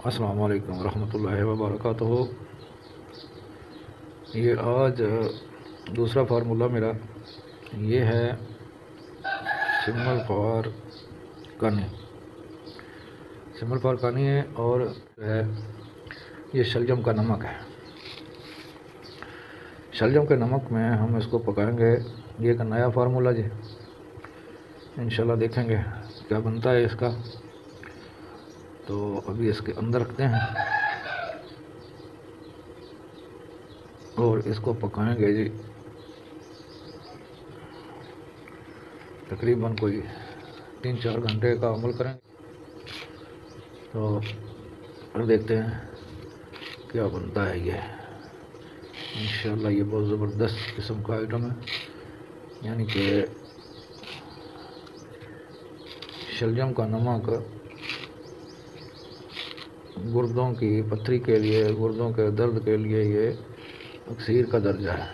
अस्सलाम वालेकुम रहमतुल्लाहि व बरकातुहू। ये आज दूसरा फार्मूला मेरा ये है सिमल फॉर कानी। सिमल फॉर कानी है और है ये शलजम का नमक है। शलजम के नमक में हम इसको पकाएंगे। ये एक नया फार्मूला जी, इंशाल्लाह देखेंगे क्या बनता है इसका। तो अभी इसके अंदर रखते हैं और इसको पकाएंगे जी तकरीबन कोई 3-4 घंटे का अमल करेंगे। तो फिर देखते हैं क्या बनता है। ये इंशाल्लाह ये बहुत ज़बरदस्त किस्म का आइटम है, यानी कि शलजम का नमक गुर्दों की पथरी के लिए, गुर्दों के दर्द के लिए ये अक्सीर का दर्जा है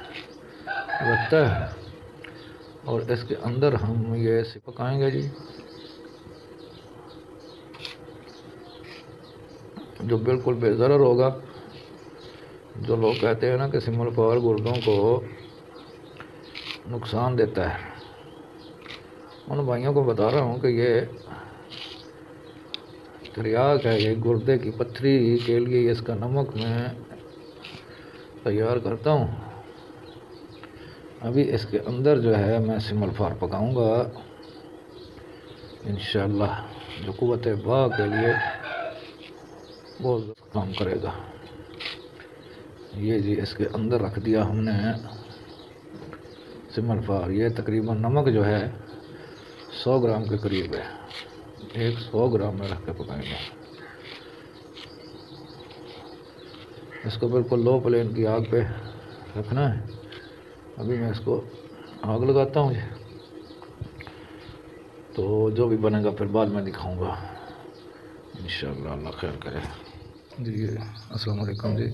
लगता है। और इसके अंदर हम ये पकाएंगे जी, जो बिल्कुल बेज़रर होगा। जो लोग कहते हैं ना कि सिमल फॉर गुर्दों को नुकसान देता है, उन भाइयों को बता रहा हूँ कि ये तिर्याक है। ये गुर्दे की पथरी के लिए इसका नमक मैं तैयार करता हूँ। अभी इसके अंदर जो है मैं सिमल फॉर पकाऊंगा इंशाल्लाह, जो कुव्वत बा के लिए बहुत काम करेगा। ये जी इसके अंदर रख दिया हमने सिमल फॉर। ये तकरीबन नमक जो है 100 ग्राम के करीब है। 100 ग्राम में रख के पकाएंगे इसको। बिल्कुल लो फ्लेम की आग पे रखना है। अभी मैं इसको आग लगाता हूँ। तो जो भी बनेगा फिर बाद में दिखाऊंगा इंशाअल्लाह। अल्लाह खैर करे जी। अस्सलाम वालेकुम जी।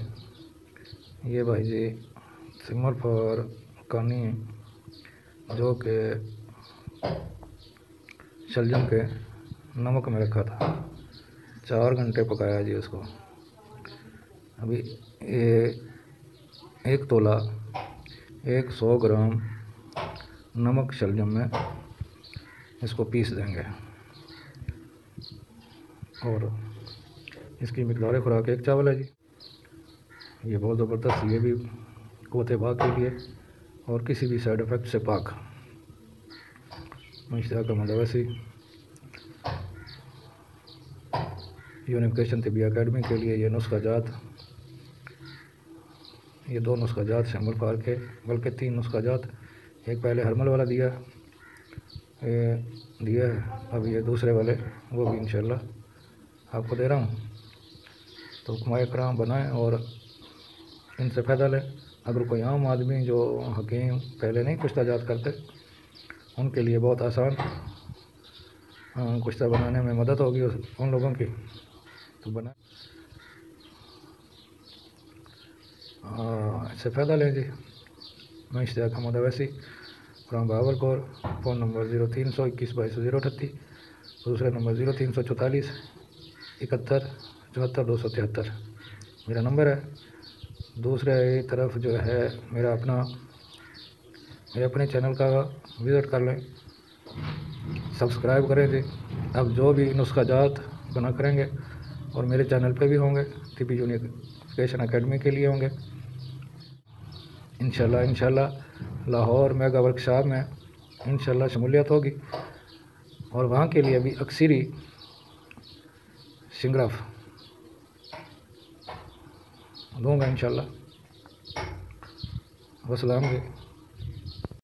ये भाई जी सिमल फॉर कानी जो कि शलजम के नमक में रखा था, 4 घंटे पकाया जी उसको। अभी ये 1 तोला 100 ग्राम नमक शलजम में इसको पीस देंगे और इसकी मिकदार खुराक 1 चावल है जी। ये बहुत ज़बरदस्त, ये भी कुव्वत बा के लिए और किसी भी साइड इफ़ेक्ट से पाक। मुश्ताक मदरसी यूनिफिकेशन तिब्बी अकेडमी के लिए ये नुस्खा जात, ये 2 नुस्खा जात सिमल फॉर के, बल्कि 3 नुस्खा जात। एक पहले हरमल वाला दिया है, अब ये दूसरे वाले वो भी इंशाल्लाह आपको दे रहा हूँ। तो हुक्माए कराम बनाएं और इनसे फ़ायदा लें। अगर कोई आम आदमी जो हकीम पहले नहीं कुश्ता जात करते, उनके लिए बहुत आसान कुश्ता बनाने में मदद होगी उन लोगों की। तो बना इससे फ़ायदा लें जी। मैं Ishtiaq Ahmed Owaisi from Bahawalpur. Phone number 0321 22 दूसरा नंबर 0344 71 74 273 मेरा नंबर है। दूसरे तरफ जो है मेरे अपने चैनल का विज़िट कर लें, सब्सक्राइब करें जी। अब जो भी नुस्खा जात बना करेंगे और मेरे चैनल पे भी होंगे, तिब्बी यूनिफिकेशन अकेडमी के लिए होंगे इंशाल्लाह। लाहौर मेगा वर्कशॉप में इंशाल्लाह शमूलियत होगी और वहाँ के लिए भी अक्सरी शिंगराफ दूँगा इंशाल्लाह। वस्सलाम जी।